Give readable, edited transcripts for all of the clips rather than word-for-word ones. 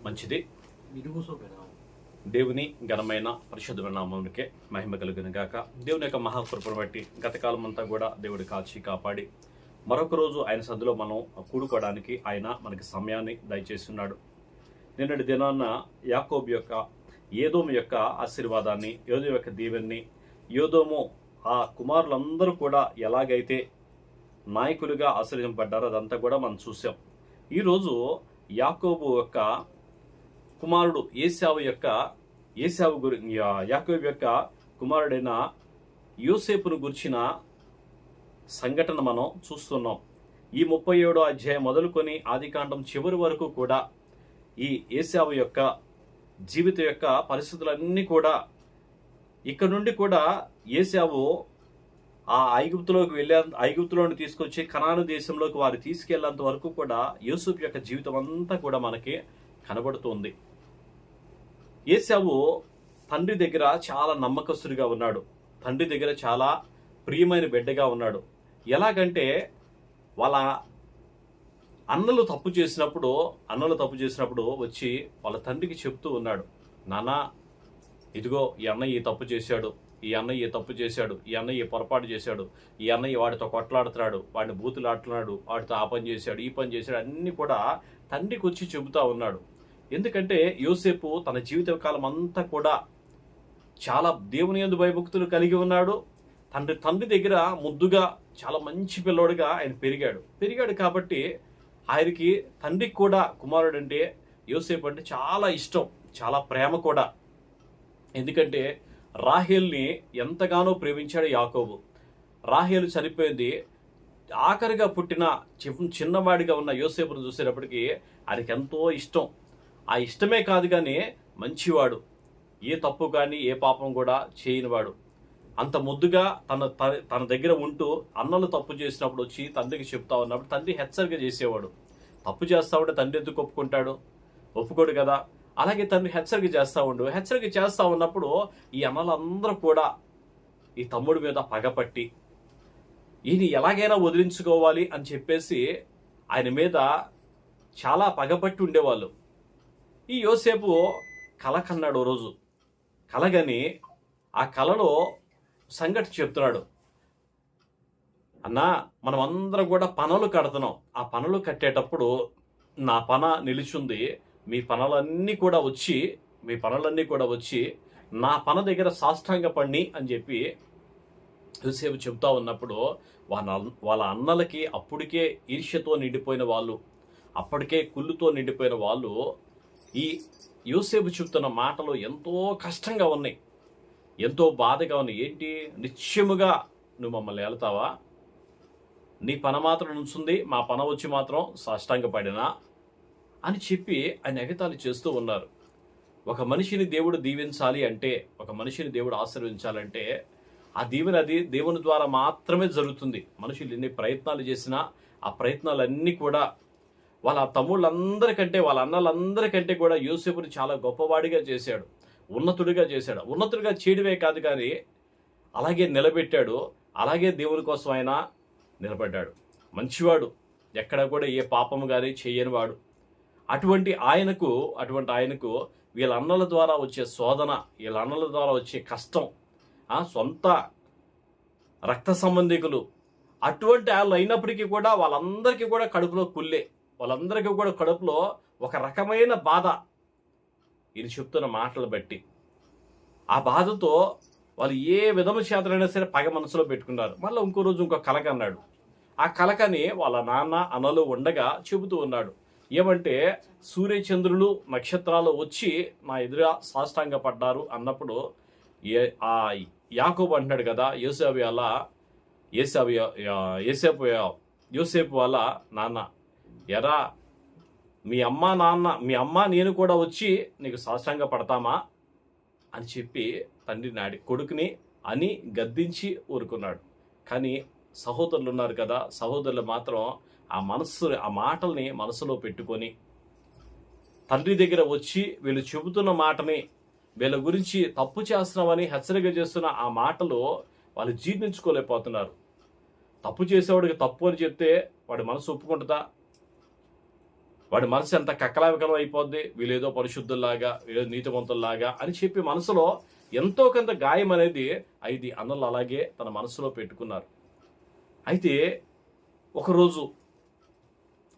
మంచిది. దేవుని ఘనమైన పరిశుద్ధమైన నామమునకే మహిమ కలుగును గాక. దేవుని యొక్క మహాకృపను బట్టి గతకాలం అంతా కూడా దేవుడు కాచి కాపాడి మరొక రోజు ఆయన సన్నిధిలో మనం కూడుకోవడానికి ఆయన మనకి సమయాన్ని దయచేస్తున్నాడు. నిన్నటి దినాన్న యాకోబు యొక్క ఏదోము యొక్క ఆశీర్వాదాన్ని, యోదోము యొక్క దీవెన్ని, యోదోము ఆ కుమారులందరూ కూడా ఎలాగైతే నాయకులుగా ఆశీర్వదింపబడ్డారో అదంతా కూడా మనం చూసాం. ఈరోజు యాకోబు యొక్క కుమారుడు యాకోబు యొక్క కుమారుడైన యోసేపును గురించిన సంఘటన మనం చూస్తున్నాం. ఈ 37వ అధ్యాయం మొదలుకొని ఆదికాండం చివరి వరకు కూడా ఈ ఏశావు యొక్క జీవిత యొక్క పరిస్థితులన్నీ కూడా ఇక్కడ నుండి కూడా ఏశావు ఆ ఐగుప్తులోని తీసుకొచ్చి కనాను దేశంలోకి వారు తీసుకెళ్లేంత వరకు కూడా యూసుఫ్ యొక్క జీవితం అంతా కూడా మనకి కనబడుతుంది. ఏశావు తండ్రి దగ్గర చాలా నమ్మకస్తుడిగా ఉన్నాడు. తండ్రి దగ్గర చాలా ప్రియమైన బిడ్డగా ఉన్నాడు. ఎలాగంటే వాళ్ళ అన్నలు తప్పు చేసినప్పుడు వచ్చి వాళ్ళ తండ్రికి చెప్తూ ఉన్నాడు, నాన్న ఇదిగో ఈ అన్నయ్య ఈ తప్పు చేశాడు, ఈ అన్నయ్య తప్పు చేశాడు, ఈ అన్నయ్య పొరపాటు చేశాడు, ఈ అన్నయ్య వాడితో కొట్లాడుతున్నాడు, వాడిని బూతులాడుతున్నాడు, వాడితో ఆ పని చేశాడు, ఈ పని చేశాడు, అన్ని కూడా తండ్రికి వచ్చి చెబుతా ఉన్నాడు. ఎందుకంటే యోసేపు తన జీవిత కాలం అంతా కూడా చాలా దేవుని యందు భయభక్తులు కలిగి ఉన్నాడు. తండ్రి దగ్గర ముద్దుగా చాలా మంచి పిల్లోడుగా ఆయన పెరిగాడు కాబట్టి ఆయనకి తండ్రికి కూడా కుమారుడు అంటే యోసేపు అంటే చాలా ఇష్టం, చాలా ప్రేమ కూడా. ఎందుకంటే రాహేల్ని ఎంతగానో ప్రేమించాడు యాకోబు. రాహేలు చనిపోయింది. ఆఖరిగా పుట్టిన చిన్నవాడిగా ఉన్న యోసేపును చూసేటప్పటికి ఆయనకి ఎంతో ఇష్టం. ఆ ఇష్టమే కాదు కానీ మంచివాడు, ఏ తప్పు కానీ ఏ పాపం కూడా చేయనివాడు. అంత ముద్దుగా తన దగ్గర ఉంటూ అన్నలు తప్పు చేసినప్పుడు వచ్చి తండ్రికి చెప్తా ఉన్నప్పుడు తండ్రి హెచ్చరిక చేసేవాడు. తప్పు చేస్తా ఉంటే తండ్రి ఎందుకు ఒప్పుకోడు కదా. అలాగే తండ్రి హెచ్చరిక చేస్తా ఉన్నప్పుడు ఈ అన్నలందరూ కూడా ఈ తమ్ముడి మీద పగపట్టి ఈయన ఎలాగైనా వదిలించుకోవాలి అని చెప్పేసి ఆయన మీద చాలా పగపట్టి ఉండేవాళ్ళు. ఈ యోసేపు కల కన్నాడు. ఓ రోజు కలగని ఆ కలలో సంగతి చెప్తున్నాడు, అన్నా మనం అందరం కూడా పనులు కడుతున్నాం, ఆ పనులు కట్టేటప్పుడు నా పన నిలిచింది, మీ పనులన్నీ కూడా వచ్చి నా పన దగ్గర సాష్టాంగ పడిని అని చెప్పి యోసేపు చెప్తా ఉన్నప్పుడు వాళ్ళ అన్నలకి అప్పటికే ఈర్ష్యతో నిండిపోయిన వాళ్ళు, అప్పటికే కుళ్ళుతో నిండిపోయిన వాళ్ళు ఈ యోసేపు చెప్తున్న మాటలు ఎంతో కష్టంగా ఉన్నాయి, ఎంతో బాధగా ఉన్నాయి. ఏంటి, నిశ్చయముగా నువ్వు మమ్మల్ని వెళ్తావా? నీ పన మాత్రం నుంచుంది, మా పన వచ్చి మాత్రం సాష్టాంగపడినా అని చెప్పి ఆయన ఎగతాళి చేస్తూ ఉన్నారు. ఒక మనిషిని దేవుడు దీవించాలి అంటే, ఒక మనిషిని దేవుడు ఆశీర్వదించాలంటే ఆ అది దేవుని ద్వారా మాత్రమే జరుగుతుంది. మనుషులు ఎన్ని ప్రయత్నాలు చేసినా ఆ ప్రయత్నాలన్నీ కూడా వాళ్ళ తమ్ముళ్ళందరికంటే, వాళ్ళ అన్నలందరికంటే కూడా యోసేపుని చాలా గొప్పవాడిగా చేశాడు, ఉన్నతుడిగా చేయడమే కాదు కానీ అలాగే నిలబెట్టాడు. అలాగే దేవుని కోసం ఆయన నిలబడ్డాడు. మంచివాడు, ఎక్కడ కూడా ఏ పాపము కానీ చేయనివాడు. అటువంటి ఆయనకు వీళ్ళ అన్నల ద్వారా వచ్చే శోధన, వీళ్ళ అన్నల ద్వారా వచ్చే కష్టం, సొంత రక్త సంబంధికులు అటువంటి వాళ్ళు అయినప్పటికీ కూడా వాళ్ళందరికీ కూడా కడుపులో కుళ్ళే, వాళ్ళందరికీ కూడా కడుపులో ఒక రకమైన బాధ. ఇది చెప్తున్న మాటలు బట్టి ఆ బాధతో వాళ్ళు ఏ విధము చేతనైనా సరే పగ మనసులో పెట్టుకున్నారు. మళ్ళీ ఇంకో రోజు ఇంకో కలక అన్నాడు. ఆ కలకని వాళ్ళ నాన్న అన్నలు ఉండగా చెబుతూ ఉన్నాడు. ఏమంటే సూర్యచంద్రులు నక్షత్రాలు వచ్చి నా ఎదుర సాష్టాంగ పడ్డారు అన్నప్పుడు ఆ యాకోబు అంటున్నాడు కదా, యోసేపు వాళ్ళ నాన్న, ఎరా మీ అమ్మ నేను కూడా వచ్చి నీకు సాష్టాంగ పడతామా అని చెప్పి తండ్రి కొడుకుని అని గద్దించి ఊరుకున్నాడు. కానీ సహోదరులు ఉన్నారు కదా, సహోదరులు మాత్రం ఆ మాటల్ని మనసులో పెట్టుకొని తండ్రి దగ్గర వచ్చి వీళ్ళు చెబుతున్న మాటని, వీళ్ళ గురించి తప్పు చేస్తున్నామని హెచ్చరిక చేస్తున్న ఆ మాటలు వాళ్ళు జీర్ణించుకోలేకపోతున్నారు. తప్పు చేసేవాడికి తప్పు అని చెప్తే వాడి మనసు ఒప్పుకుంటుందా? వాడి మనసు ఎంత కక్కలావికలం అయిపోద్ది, వీళ్ళేదో పరిశుద్ధుల్లాగా, వీళ్ళేదో నీతివంతుల్లాగా అని చెప్పి మనసులో ఎంతో కొంత గాయం అనేది 5 అన్నలు అలాగే తన మనసులో పెట్టుకున్నారు. అయితే ఒకరోజు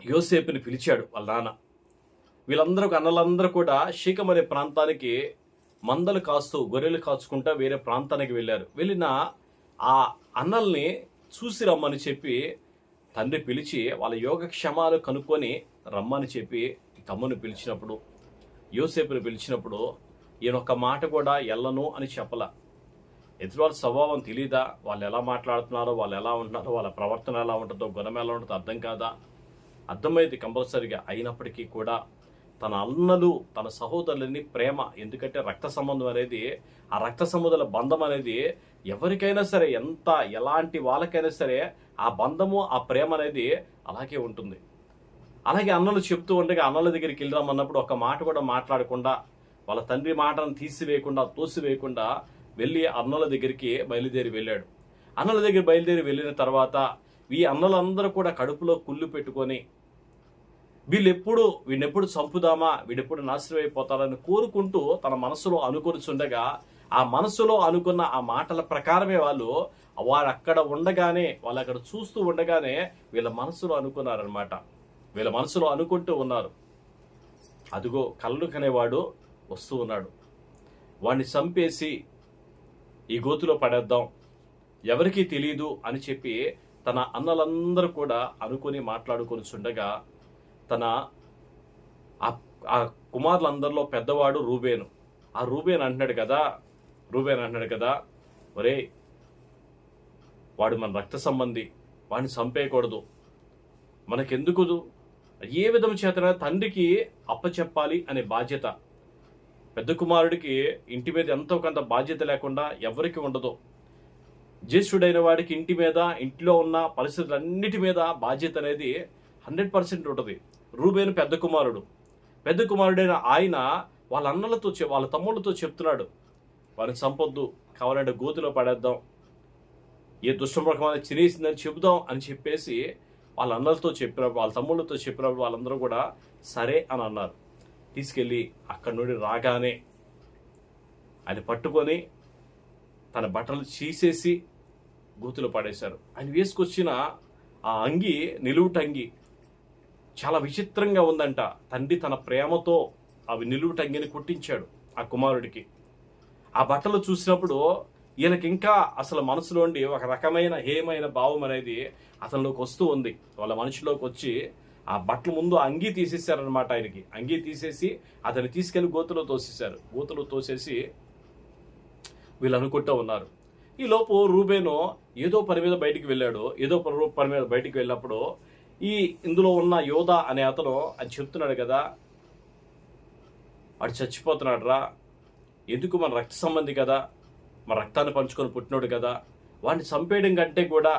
యోసేపుని పిలిచాడు వాళ్ళ నాన్న. వీళ్ళందరూ అన్నలందరూ కూడా షీకం అనే ప్రాంతానికి మందలు కాస్తూ గొర్రెలు కాచుకుంటా వేరే ప్రాంతానికి వెళ్ళారు. వెళ్ళిన ఆ అన్నల్ని చూసి రమ్మని చెప్పి తండ్రి పిలిచి వాళ్ళ యోగక్షేమాలు కనుక్కొని రమ్మని చెప్పి తమ్ముని పిలిచినప్పుడు, యోసేపుని పిలిచినప్పుడు ఈయన ఒక్క మాట కూడా ఎల్లను అని చెప్పలా. ఎదుటివాళ్ళ స్వభావం తెలీదా? వాళ్ళు ఎలా మాట్లాడుతున్నారో, వాళ్ళు ఎలా ఉంటున్నారో, వాళ్ళ ప్రవర్తన ఎలా ఉంటుందో, గుణం ఎలా ఉంటుందో అర్థం కాదా? అర్థమైంది కంపల్సరిగా. అయినప్పటికీ కూడా తన అన్నలు, తన సహోదరులని ప్రేమ, ఎందుకంటే రక్త సంబంధం అనేది, ఆ రక్త సంబంధాల బంధం అనేది ఎవరికైనా సరే, ఎలాంటి వాళ్ళకైనా సరే ఆ బంధము, ఆ ప్రేమ అనేది అలాగే ఉంటుంది. అలాగే అన్నలు చెప్తూ ఉండగా అన్నల దగ్గరికి వెళ్దామన్నప్పుడు ఒక మాట కూడా మాట్లాడకుండా, వాళ్ళ తండ్రి మాటను తీసివేయకుండా, తోసివేయకుండా వెళ్ళి అన్నల దగ్గరికి బయలుదేరి వెళ్ళాడు. అన్నల దగ్గర బయలుదేరి వెళ్ళిన తర్వాత ఈ అన్నలందరూ కూడా కడుపులో కుళ్ళు పెట్టుకొని వీడినెప్పుడు చంపుదామా, వీడెప్పుడు నాశనం అయిపోతాడని కోరుకుంటూ తన మనసులో అనుకొనిచుండగా, ఆ మనసులో అనుకున్న ఆ మాటల ప్రకారమే వారు అక్కడ ఉండగానే, వాళ్ళు అక్కడ చూస్తూ ఉండగానే వీళ్ళ మనసులో అనుకున్నారనమాట. వీళ్ళ మనసులో అనుకుంటూ ఉన్నారు, అదిగో కళ్ళు కనేవాడు వస్తూ ఉన్నాడు, వాడిని చంపేసి ఈ గోతులో పడేద్దాం, ఎవరికీ తెలియదు అని చెప్పి తన అన్నలందరూ కూడా అనుకుని మాట్లాడుకొని చుండగా, తన ఆ కుమారులందరిలో పెద్దవాడు రూబేను. ఆ రూబేన్ అంటున్నాడు కదా, ఒరే వాడు మన రక్త సంబంధి, వాడిని చంపేయకూడదు, మనకెందుకు, ఏ విధం చేతన తండ్రికి అప్పచెప్పాలి అనే బాధ్యత. పెద్ద కుమారుడికి ఇంటి మీద ఎంతో కొంత బాధ్యత లేకుండా ఎవరికి ఉండదు. జ్యేష్ఠుడైన వాడికి ఇంటి మీద, ఇంట్లో ఉన్న పరిస్థితులన్నిటి మీద బాధ్యత అనేది 100% ఉంటుంది. రూబేను పెద్ద కుమారుడైన ఆయన వాళ్ళ అన్నలతో, వాళ్ళ తమ్ముళ్ళతో చెప్తున్నాడు, వారిని చంపొద్దు, కావాలంటే గోతులో పడేద్దాం, ఏ దుష్టమృగం చినేసిందని చెబుదాం అని చెప్పేసి వాళ్ళ అన్నలతో చెప్పినప్పుడు, వాళ్ళ తమ్ముళ్ళతో చెప్పినప్పుడు వాళ్ళందరూ కూడా సరే అని అన్నారు. తీసుకెళ్ళి అక్కడి నుండి రాగానే ఆయన పట్టుకొని తన బట్టలు చీసేసి గోతులో పడేశారు. ఆయన వేసుకొచ్చిన ఆ అంగి, నిలువుటంగి చాలా విచిత్రంగా ఉందంట. తండ్రి తన ప్రేమతో అవి నిలువుటంగిని కుట్టించాడు ఆ కుమారుడికి. ఆ బట్టలు చూసినప్పుడు ఈయనకి ఇంకా అసలు మనసులోండి ఒక రకమైన హేమైన భావం అనేది అతనిలోకి వస్తూ ఉంది. వాళ్ళ మనిషిలోకి వచ్చి ఆ బట్టల ముందు అంగీ తీసేశారనమాట. ఆయనకి అంగీ తీసేసి అతన్ని తీసుకెళ్లి గోతులో తోసేశారు. గోతులో తోసేసి వీళ్ళు అనుకుంటూ ఉన్నారు. ఈ లోపు రూబేను ఏదో పని మీద బయటికి వెళ్ళాడు. ఏదో పని మీద బయటికి వెళ్ళినప్పుడు ఇందులో ఉన్న యోధా అనే అతను అని చెప్తున్నాడు కదా, వాడు చచ్చిపోతున్నాడు రా, ఎందుకు, మన రక్త సంబంధి కదా, మన రక్తాన్ని పంచుకొని పుట్టినోడు కదా, వాడిని చంపేయడం కంటే కూడా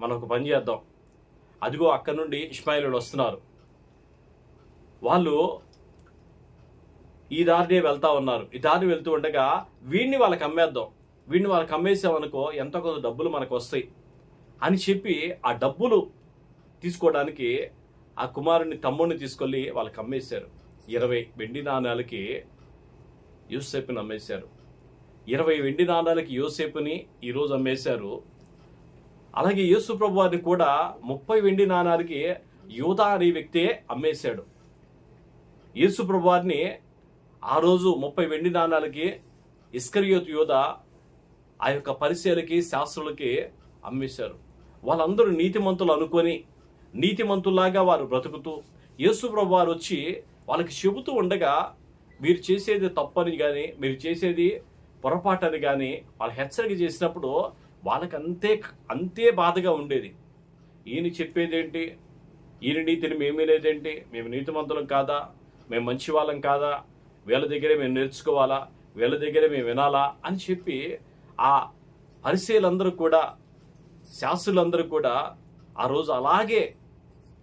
మనం ఒక పని చేద్దాం. అదిగో అక్కడి నుండి ఇష్మాయిలీలు వస్తున్నారు, వాళ్ళు ఈ దారినే వెళ్తా ఉన్నారు. ఈ దారి వెళ్తూ ఉండగా వీడిని వాళ్ళకి అమ్మేద్దాం, వీడిని వాళ్ళకి అమ్మేసామనుకో ఎంతో కొంత డబ్బులు మనకు వస్తాయి అని చెప్పి ఆ డబ్బులు తీసుకోవడానికి ఆ కుమారుని తమ్ముడిని తీసుకెళ్ళి వాళ్ళకి అమ్మేశారు. 20 వెండి నాణాలకి యోసేపుని అమ్మేశారు. 20 వెండి నాణాలకి యోసేపుని ఈరోజు అమ్మేశారు. అలాగే యేసు ప్రభువారిని కూడా 30 వెండి నాణాలకి యూదా అనే వ్యక్తే అమ్మేశాడు. యేసు ప్రభువారిని ఆ రోజు 30 వెండి నాణాలకి ఇస్కరియోతు యూదా ఆ యొక్క పరిచయులకి, శాస్త్రులకి అమ్మేశారు. వాళ్ళందరూ నీతిమంతులు అనుకొని నీతిమంతుల్లాగా వారు బ్రతుకుతూ యేసు ప్రభువారు వచ్చి వాళ్ళకి చెబుతూ ఉండగా, మీరు చేసేది తప్పని కానీ, మీరు చేసేది పొరపాటని కానీ వాళ్ళు హెచ్చరిక చేసినప్పుడు వాళ్ళకి అంతే బాధగా ఉండేది. ఈయన చెప్పేదేంటి, ఈయన నీతిని మేమే లేదేంటి, మేము నీతిమంతులం కాదా, మేము మంచి వాళ్ళం కాదా, వీళ్ళ దగ్గరే మేము నేర్చుకోవాలా, వీళ్ళ దగ్గరే మేము వినాలా అని చెప్పి ఆ పరిచయులందరూ కూడా, శాస్త్రులందరూ కూడా ఆ రోజు అలాగే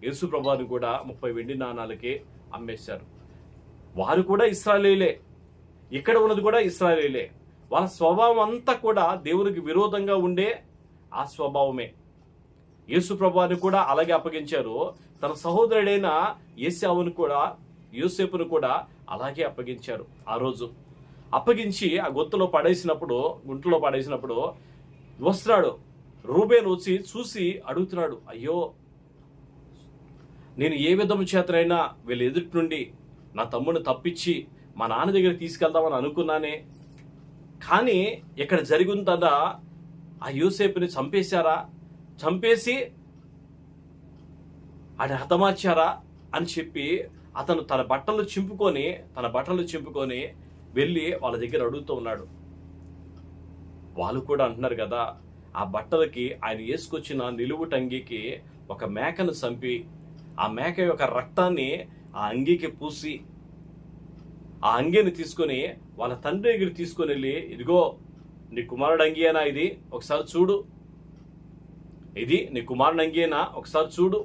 యేసు ప్రభువుని కూడా 30 వెండి నాణాలకి అమ్మేశారు. వారు కూడా ఇశ్రాయేలీలే, ఇక్కడ ఉన్నది కూడా ఇశ్రాయేలీలే. వాళ్ళ స్వభావం అంతా కూడా దేవునికి విరోధంగా ఉండే ఆ స్వభావమే. యేసు ప్రభువుని కూడా అలాగే అప్పగించారు. తన సహోదరుడైన యోసేపును కూడా అలాగే అప్పగించారు. ఆ రోజు అప్పగించి ఆ గుంటలో పడేసినప్పుడు వస్తున్నాడు. రూబేను వచ్చి చూసి అడుగుతున్నాడు, అయ్యో, నేను ఏ విధము చేతనైనా వీళ్ళ ఎదుటి నుండి నా తమ్ముడిని తప్పించి మా నాన్న దగ్గర తీసుకెళ్దామని అనుకున్నానే, కానీ ఇక్కడ జరిగిందా ఆ యోసేపుని చంపేసి ఆయన హతమార్చారా అని చెప్పి అతను తన బట్టలు చింపుకొని వెళ్ళి వాళ్ళ దగ్గర అడుగుతూ ఉన్నాడు. వాళ్ళు కూడా అంటున్నారు కదా, ఆ బట్టలకి ఆయన వేసుకొచ్చిన నిలువుటంగికి ఒక మేకను చంపి ఆ మేక యొక్క రక్తాన్ని ఆ అంగీకి పూసి ఆ అంగీని తీసుకొని వాళ్ళ తండ్రి దగ్గర తీసుకొని వెళ్ళి, ఇదిగో నీ కుమారుడు అంగీయేనా, ఇది ఒకసారి చూడు, ఇది నీ కుమారుని అంగీయేనా, ఒకసారి చూడు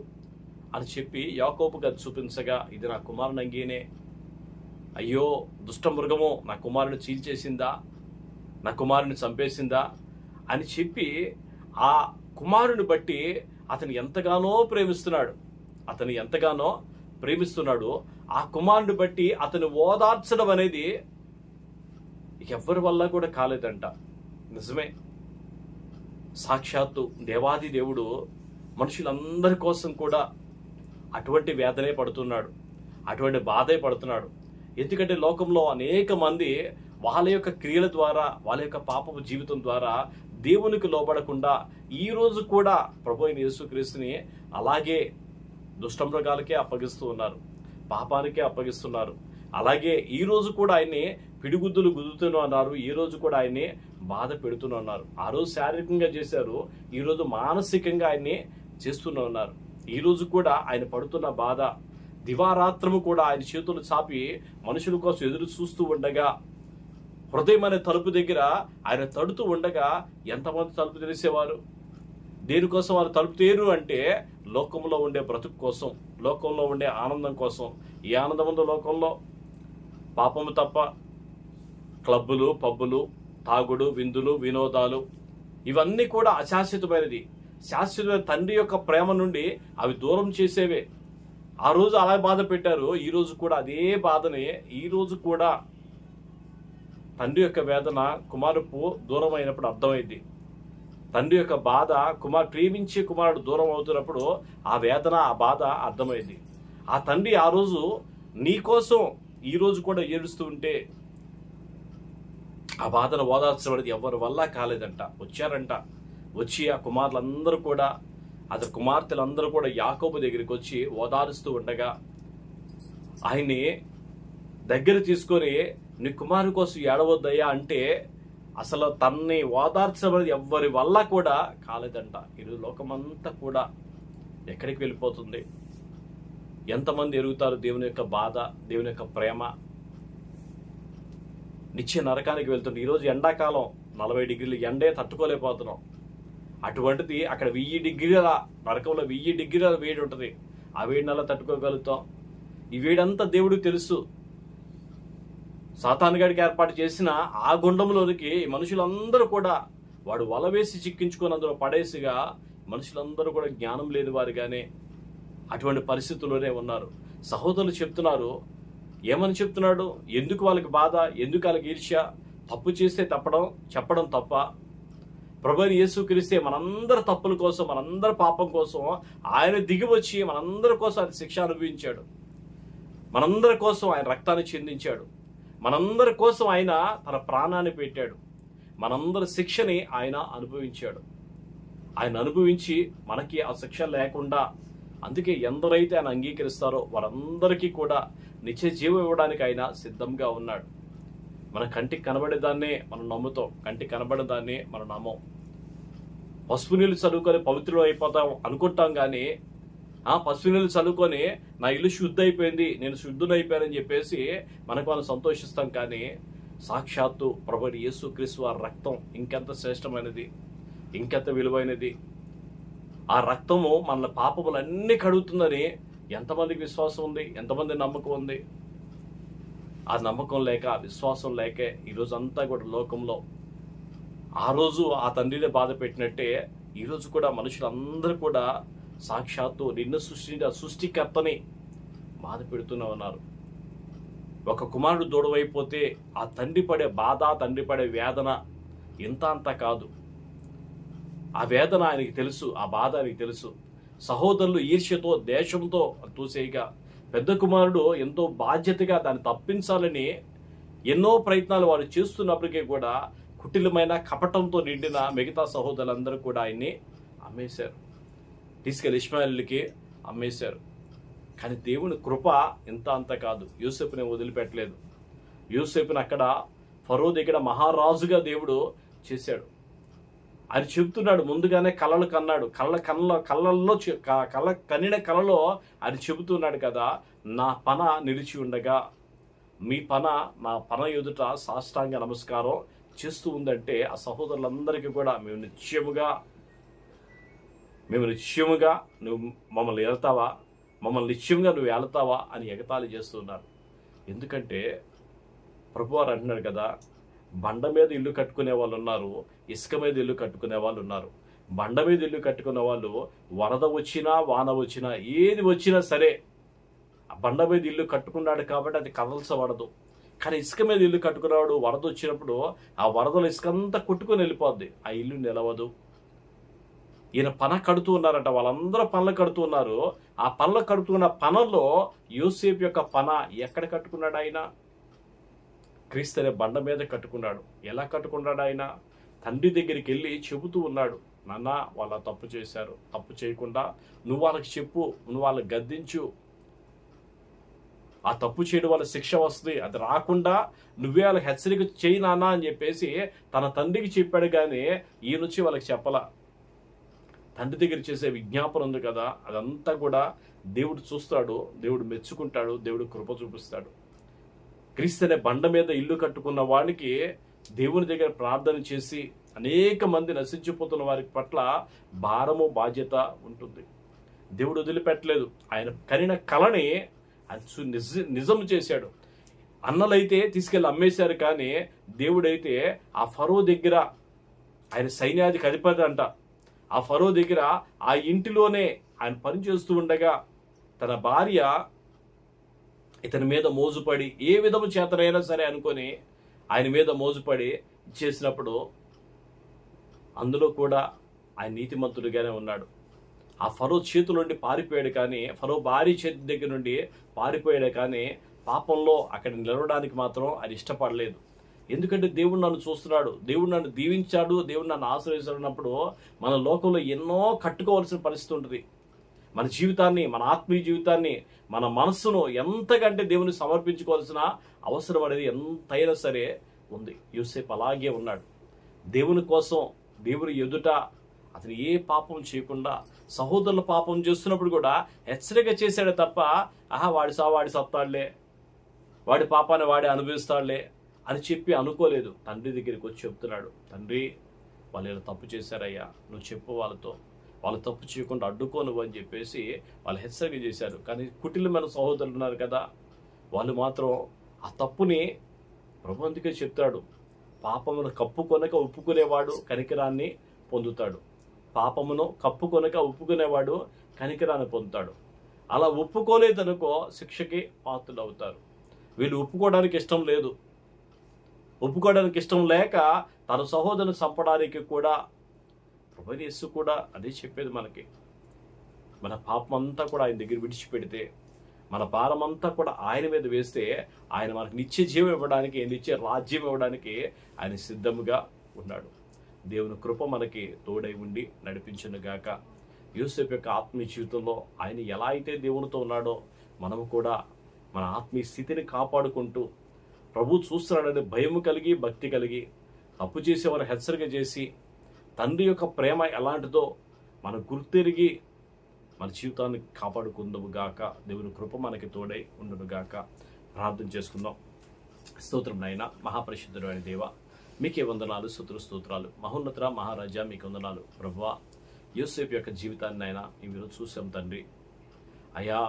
అని చెప్పి యాకోబుకి అది చూపించగా, ఇది నా కుమారుని అంగీనే, అయ్యో దుష్ట మృగము నా కుమారుని చీల్చేసిందా, నా కుమారుని చంపేసిందా అని చెప్పి ఆ కుమారుని బట్టి అతను ఎంతగానో ప్రేమిస్తున్నాడు. ఆ కుమారుని బట్టి అతను ఓదార్చడం అనేది ఎవరి వల్ల కూడా కాలేదంట. నిజమే, సాక్షాత్తు దేవాది దేవుడు మనుషులందరి కోసం కూడా అటువంటి వేదనే పడుతున్నాడు, అటువంటి బాధే పడుతున్నాడు. ఎందుకంటే లోకంలో అనేక మంది వాళ్ళ యొక్క క్రియల ద్వారా, వాళ్ళ యొక్క పాపపు జీవితం ద్వారా దేవునికి లోబడకుండా ఈ రోజు కూడా ప్రభు అయిన యేసుక్రీస్తుని అలాగే దుష్టమృగాలకే అప్పగిస్తూ ఉన్నారు, పాపానికే అప్పగిస్తున్నారు. అలాగే ఈ రోజు కూడా ఆయన్ని పిడిగుద్దులు గుద్దుతూనే ఉన్నారు, ఈ రోజు కూడా ఆయన్ని బాధ పెడుతూనే ఉన్నారు. ఆ రోజు శారీరకంగా చేశారు, ఈ రోజు మానసికంగా ఆయన్ని చేస్తూనే ఉన్నారు. ఈ రోజు కూడా ఆయన పడుతున్న బాధ, దివారాత్రము కూడా ఆయన చేతులు చాపి మనుషుల కోసం ఎదురు చూస్తూ ఉండగా, హృదయం అనే తలుపు దగ్గర ఆయన తడుతూ ఉండగా ఎంతమంది తలుపు తెరిసేవారు? దేనికోసం వారు తలుపు తీరు అంటే లోకంలో ఉండే బ్రతుకు కోసం, లోకంలో ఉండే ఆనందం కోసం. ఈ ఆనందం ఉందో లోకంలో? పాపము తప్ప. క్లబ్బులు, పబ్బులు, తాగుడు, విందులు, వినోదాలు ఇవన్నీ కూడా అశాశ్వతమైనది. శాశ్వతమైన తండ్రి యొక్క ప్రేమ నుండి అవి దూరం చేసేవే. ఆ రోజు అలా బాధ పెట్టారు, ఈ రోజు కూడా అదే బాధనే. ఈ రోజు కూడా తండ్రి యొక్క వేదన కుమారుపు దూరం అయినప్పుడు అర్థమైంది. తండ్రి యొక్క బాధ, ప్రేమించే కుమారుడు దూరం అవుతున్నప్పుడు ఆ వేదన, ఆ బాధ అర్థమైంది. ఆ తండ్రి ఆ రోజు నీ కోసం ఈ రోజు కూడా ఏడుస్తూ ఉంటే ఆ బాధను ఓదార్చడం అనేది ఎవరి వల్ల కాలేదంట. వచ్చి ఆ కుమారులందరూ కూడా, అతని కుమార్తెలందరూ కూడా యాకోబు దగ్గరికి వచ్చి ఓదారుస్తూ ఉండగా ఆయన్ని దగ్గర తీసుకొని, నీ కుమారు కోసం ఏడవద్దయ్యా అంటే అసలు తన్ని ఓదార్చడం అనేది ఎవరి వల్ల కూడా కాలేదంట. ఈరోజు లోకమంతా కూడా ఎక్కడికి వెళ్ళిపోతుంది? ఎంతమంది ఎరుగుతారు దేవుని యొక్క బాధ, దేవుని యొక్క ప్రేమ? నిత్య నరకానికి వెళ్తుంది. ఈరోజు ఎండాకాలం 40 డిగ్రీలు ఎండే తట్టుకోలేకపోతున్నాం. అటువంటిది అక్కడ 1000 డిగ్రీల నరకంలో 1000 డిగ్రీల వేడి ఉంటుంది. ఆ వేడిని అలా తట్టుకోగలుగుతాం? ఈ వేడంతా దేవుడికి తెలుసు. సాతానుగాడికి ఏర్పాటు చేసిన ఆ గుండంలోనికి మనుషులందరూ కూడా వాడు వల వేసి చిక్కించుకొని అందులో పడేసిగా మనుషులందరూ కూడా జ్ఞానం లేని వారుగానే అటువంటి పరిస్థితుల్లోనే ఉన్నారు. సహోదరులు చెప్తున్నారు, ఏమని చెప్తున్నాడు? ఎందుకు వాళ్ళకి బాధ, ఎందుకు వాళ్ళకి ఈర్ష్య? తప్పు చేస్తే చెప్పడం తప్ప? ప్రభువైన యేసుక్రీస్తే మనందరి తప్పుల కోసం, మనందరి పాపం కోసం ఆయన దిగి వచ్చి మనందరి కోసం ఆయన శిక్ష అనుభవించాడు. మనందరి కోసం ఆయన రక్తాన్ని చిందించాడు. మనందరి కోసం ఆయన తన ప్రాణాన్ని పెట్టాడు. మనందరి శిక్షని ఆయన అనుభవించాడు. ఆయన అనుభవించి మనకి ఆ శిక్ష లేకుండా, అందుకే ఎందరైతే ఆయన అంగీకరిస్తారో వారందరికీ కూడా నిత్య జీవం ఇవ్వడానికి ఆయన సిద్ధంగా ఉన్నాడు. మన కంటికి కనబడేదాన్నే మనం నమ్ముతాం, కంటికి కనబడేదాన్ని మనం నమ్మం. పసుపు నీళ్ళు చదువుకొని పవిత్రులు అయిపోతాం అనుకుంటాం, కానీ పసుపు నీళ్ళు చదువుకొని నా ఇల్లు శుద్ధి అయిపోయింది, నేను శుద్ధునైపోయానని చెప్పేసి మనం సంతోషిస్తాం. కానీ సాక్షాత్తు ప్రభువైన యేసుక్రీస్తు వారి రక్తం ఇంకెంత శ్రేష్టమైనది, ఇంకెంత విలువైనది. ఆ రక్తము మన పాపములన్నీ కడుగుతుందని ఎంతమందికి విశ్వాసం ఉంది, ఎంతమంది నమ్మకం ఉంది? ఆ నమ్మకం లేక, విశ్వాసం లేకే ఈరోజు అంతా కూడా లోకంలో ఆ రోజు ఆ తండ్రిని బాధ పెట్టినట్టే ఈరోజు కూడా మనుషులందరూ కూడా సాక్షాత్తు నిన్ను సృష్టించిన సృష్టికర్తని బాధ పెడుతూనే ఉన్నారు. ఒక కుమారుడు దూడవైపోతే ఆ తండ్రి పడే బాధ, తండ్రి పడే వేదన ఇంత అంత కాదు. ఆ వేదన ఆయనకి తెలుసు, ఆ బాధ ఆయనకి తెలుసు. సహోదరులు ఈర్ష్యతో, దేశంతో తూసేయగా పెద్ద కుమారుడు ఎంతో బాధ్యతగా దాన్ని తప్పించాలని ఎన్నో ప్రయత్నాలు వారు చేస్తున్నప్పటికీ కూడా కుటిలమైన కపటంతో నిండిన మిగతా సహోదరులందరూ కూడా ఆయన్ని అమ్మేశారు. తీసుకెళ్ళి ఇష్మాయేలుకి అమ్మేశారు. కానీ దేవుని కృప ఇంత అంత కాదు. యూసెఫ్ని వదిలిపెట్టలేదు. యూసెఫ్ని అక్కడ ఫరో దగ్గర మహారాజుగా దేవుడు చేశాడు. ఆయన చెబుతున్నాడు, ముందుగానే కళలు కన్నాడు. కళ్ళ కనిన కళలో ఆయన చెబుతున్నాడు కదా, నా పన నిలిచి ఉండగా మీ పన నా పన ఎదుట సాష్టాంగ నమస్కారం చేస్తూ ఉందంటే ఆ సహోదరులందరికీ కూడా మేము నిశ్చయముగా నువ్వు మమ్మల్ని వెళ్తావా, మమ్మల్ని నిశ్చయంగా నువ్వు వెళ్తావా అని ఎగతాళి చేస్తున్నారు. ఎందుకంటే ప్రభువారు అంటున్నాడు కదా, బండ మీద ఇల్లు కట్టుకునే వాళ్ళు ఉన్నారు, ఇసుక మీద ఇల్లు కట్టుకునే వాళ్ళు ఉన్నారు. బండ మీద ఇల్లు కట్టుకునే వాళ్ళు వరద వచ్చినా వాన వచ్చినా ఏది వచ్చినా సరే ఆ బండ మీద ఇల్లు కట్టుకున్నాడు కాబట్టి అది కదల్చబడదు. కానీ ఇసుక మీద ఇల్లు కట్టుకున్నాడు, వరద వచ్చినప్పుడు ఆ వరదలు ఇసుకంతా కొట్టుకొని వెళ్ళిపోద్ది, ఆ ఇల్లు నిలవదు. ఈయన పన కడుతూ ఉన్నారట, వాళ్ళందరూ పనులు కడుతూ ఉన్నారు. ఆ పనులు కడుతున్న పనుల్లో యోసేపు యొక్క పన ఎక్కడ కట్టుకున్నాడు? ఆయన క్రీస్తు అనే బండ మీద కట్టుకున్నాడు. ఎలా కట్టుకున్నాడు? ఆయన తండ్రి దగ్గరికి వెళ్ళి చెబుతూ ఉన్నాడు, నాన్న వాళ్ళ తప్పు చేశారు, తప్పు చేయకుండా నువ్వు వాళ్ళకి చెప్పు, నువ్వు వాళ్ళకి గద్దించు. ఆ తప్పు చేయడం వల్ల శిక్ష వస్తుంది, అది రాకుండా నువ్వే వాళ్ళకి హెచ్చరిక చేయి నాన్న అని చెప్పేసి తన తండ్రికి చెప్పాడు. కానీ ఈయన వచ్చి వాళ్ళకి చెప్పలా. తండ్రి దగ్గర చేసే విజ్ఞాపన ఉంది కదా, అదంతా కూడా దేవుడు చూస్తాడు, దేవుడు మెచ్చుకుంటాడు, దేవుడు కృప చూపిస్తాడు. క్రీస్తు అనే బండ మీద ఇల్లు కట్టుకున్న వాడికి దేవుని దగ్గర ప్రార్థన చేసి అనేక మంది నశించిపోతున్న వారి పట్ల భారము బాధ్యత ఉంటుంది. దేవుడు వదిలిపెట్టలేదు. ఆయన కనిన కళని నిజం చేశాడు. అన్నలైతే తీసుకెళ్ళి అమ్మేశారు, కానీ దేవుడైతే ఆ ఫరో దగ్గర, ఆయన సైన్యాధికి అధిపతి అంట, ఆ ఫరో దగ్గర ఆ ఇంటిలోనే ఆయన పనిచేస్తూ ఉండగా తన భార్య ఇతని మీద మోజుపడి ఏ విధము చేతనైనా సరే అనుకొని ఆయన మీద మోజుపడి చేసినప్పుడు అందులో కూడా ఆయన నీతిమంతుడిగానే ఉన్నాడు. ఆ ఫరో చేతుల నుండి పారిపోయాడు, కానీ ఫరో భార్య చేతి దగ్గర నుండి పారిపోయాడు, కానీ పాపంలో అక్కడ నిలవడానికి మాత్రం ఆయన ఇష్టపడలేదు. ఎందుకంటే దేవుడు నన్ను చూస్తున్నాడు, దేవుడు నన్ను దీవించాడు, దేవుడు నన్ను ఆశ్రయిస్తున్నప్పుడు మన లోకంలో ఎన్నో కట్టుకోవాల్సిన పరిస్థితి ఉంటుంది. మన జీవితాన్ని, మన ఆత్మీయ జీవితాన్ని, మన మనస్సును ఎంతకంటే దేవుని సమర్పించుకోవాల్సిన అవసరం అనేది ఎంతైనా సరే ఉంది. యూసేపు అలాగే ఉన్నాడు. దేవుని కోసం, దేవుని ఎదుట అతను ఏ పాపం చేయకుండా సహోదరుల పాపం చేస్తున్నప్పుడు కూడా హెచ్చరిక చేశాడే తప్ప, వాడి సత్తాడులే, వాడి పాపాన్ని వాడే అనుభవిస్తాడులే అని చెప్పి అనుకోలేదు. తండ్రి దగ్గరికి వచ్చి చెప్తున్నాడు, తండ్రి వాళ్ళు ఇలా తప్పు చేశారయ్యా, నువ్వు చెప్పు వాళ్ళతో, వాళ్ళు తప్పు చేయకుండా అడ్డుకో నువ్వు అని చెప్పేసి వాళ్ళు హెచ్చరిక చేశారు. కానీ కుటిలమైన సహోదరులు ఉన్నారు కదా, వాళ్ళు మాత్రం ఆ తప్పుని ప్రభు అందుకే చెప్తాడు, పాపమును కప్పుకొనక ఒప్పుకునేవాడు కనికరాన్ని పొందుతాడు. పాపమును కప్పుకొనక ఒప్పుకునేవాడు కనికరాన్ని పొందుతాడు. అలా ఒప్పుకోలేదనుకో శిక్షకి పాత్రలు అవుతారు. వీళ్ళు ఒప్పుకోవడానికి ఇష్టం లేదు. ఒప్పుకోవడానికి ఇష్టం లేక తన సహోదరుని చంపడానికి కూడా ప్రభువైన యేసు కూడా అదే చెప్పేది మనకి. మన పాపం అంతా కూడా ఆయన దగ్గర విడిచిపెడితే, మన భారం అంతా కూడా ఆయన మీద వేస్తే ఆయన మనకు నిత్య జీవం ఇవ్వడానికి, నిత్య రాజ్యం ఇవ్వడానికి ఆయన సిద్ధముగా ఉన్నాడు. దేవుని కృప మనకి తోడై ఉండి నడిపించును గాక. యోసేపు యొక్క ఆత్మీయ జీవితంలో ఆయన ఎలా అయితే దేవునితో ఉన్నాడో మనము కూడా మన ఆత్మీయ స్థితిని కాపాడుకుంటూ ప్రభు చూస్తున్నాడని భయము కలిగి, భక్తి కలిగి, తప్పు చేసేవారు హెచ్చరిక చేసి, తండ్రి యొక్క ప్రేమ ఎలాంటిదో మనం గుర్తెరిగి మన జీవితాన్ని కాపాడుకుందాము గాక. దేవుని కృప మనకి తోడై ఉండును గాక. ప్రార్థన చేసుకుందాం. స్తోత్రం నాయన, మహాపరిశుద్ధుడు అయిన దేవ, మీకే వందనాలు, స్తోత్రాలు. మహోన్నత మహారాజా మీకు వందనాలు. ప్రభువా, యోసేపు యొక్క జీవితాన్ని ఆయన ఈరోజు చూసాం తండ్రి. అయా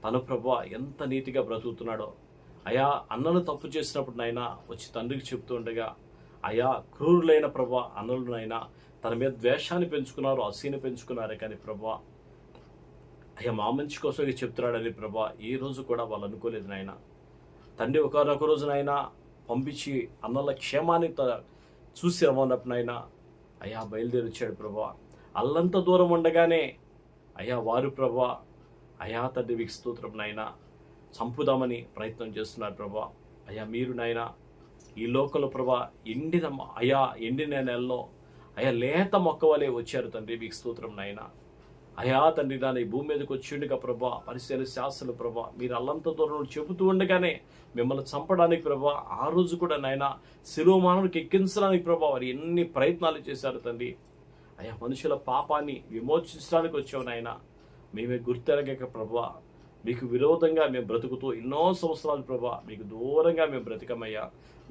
తను ప్రభువా ఎంత నీతిగా బ్రతుకుతున్నాడో, అయా అన్నలు తప్పు చేసినప్పుడు నాయన వచ్చి తండ్రికి చెప్తూ ఉండగా, అయా క్రూరులైన ప్రభువా అన్నలనైనా తన మీద ద్వేషాన్ని పెంచుకున్నారు, అసూయని పెంచుకున్నారు. కానీ ప్రభువా అయ్యా మా మంచి కోసం చెప్తున్నాడని ప్రభా ఏ రోజు కూడా వాళ్ళు అనుకోలేదు నాయన. తండ్రి ఒకనొక రోజు నాయన పంపించి అన్నల క్షేమాన్ని చూసి రమ్మన్నప్పుడు నాయన అయ్యా బయలుదేరి వచ్చాడు ప్రభా. అల్లంత దూరం ఉండగానే అయ్యా వారు ప్రభా అయా తండ్రి మీకు స్తోత్రం నాయన చంపుదామని ప్రయత్నం చేస్తున్నారు ప్రభా. అయ్యా మీరు నాయన ఈ లోకల ప్రభా ఎండిన నెలలో అయ్యా లేత మొక్క వలె వచ్చారు తండ్రి మీకు స్తోత్రం నాయన. అయా తండ్రి నాన్న ఈ భూమి మీదకి వచ్చిండుగా ప్రభా పరిశీలన శాస్త్రులు ప్రభా మీరు అల్లంత దూరం చెబుతూ ఉండగానే మిమ్మల్ని చంపడానికి ప్రభా ఆ రోజు కూడా నాయన శిలువ మానవునికి ఎక్కించడానికి ప్రభా వారు ఎన్ని ప్రయత్నాలు చేశారు తండ్రి. అయ్యా మనుషుల పాపాన్ని విమోచించడానికి వచ్చావు నాయన. మేమే గుర్తెరగక ప్రభా మీకు విరోధంగా మేము బ్రతుకుతూ ఎన్నో సంవత్సరాలు ప్రభా మీకు దూరంగా మేము బ్రతికమయ్యా.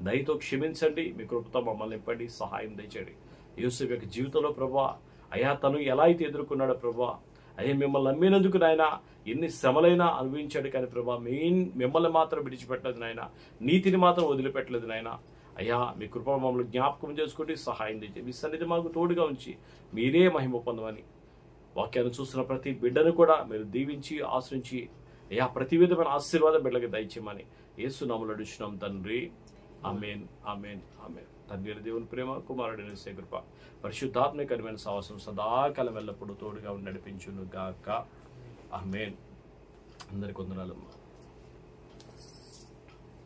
దయతో క్షమించండి, మీ కృపతో మమ్మల్ని నింపండి, సహాయం దయచేయండి. యోసేపు యొక్క జీవితంలో ప్రభా అయా తను ఎలా అయితే ఎదుర్కొన్నాడో ప్రభా అయ్యా మిమ్మల్ని నమ్మినందుకు నాయన ఎన్ని శ్రమలైనా అనుభవించాడు కానీ ప్రభా మిమ్మల్ని మాత్రం విడిచిపెట్టలేదు నాయన, నీతిని మాత్రం వదిలిపెట్టలేదు నాయన. అయ్యా మీ కృప మమ్మల్ని జ్ఞాపకం చేసుకుంటే సహాయం తెచ్చి మీ సన్నిధి మాకు తోడుగా ఉంచి మీరే మహిమ పొందమని వాక్యాన్ని చూస్తున్న ప్రతి బిడ్డను కూడా మీరు దీవించి ఆశ్రయించి అయ్యా ప్రతి విధమైన ఆశీర్వాదం బిడ్డలకి దయచేయమని యేసు నామములో అడుగుచున్నాం తండ్రి. ఆమేన్ ఆమేన్ ఆమేన్. తండ్రి దేవుని ప్రేమ, కుమారుడి యేసు కృప, పరిశుద్ధాత్మ కనిమైన సావాసం సదాకాలం ఎల్లప్పుడూ తోడుగా నడిపించును గాక. ఆమేన్. అందరికి వందనాలు.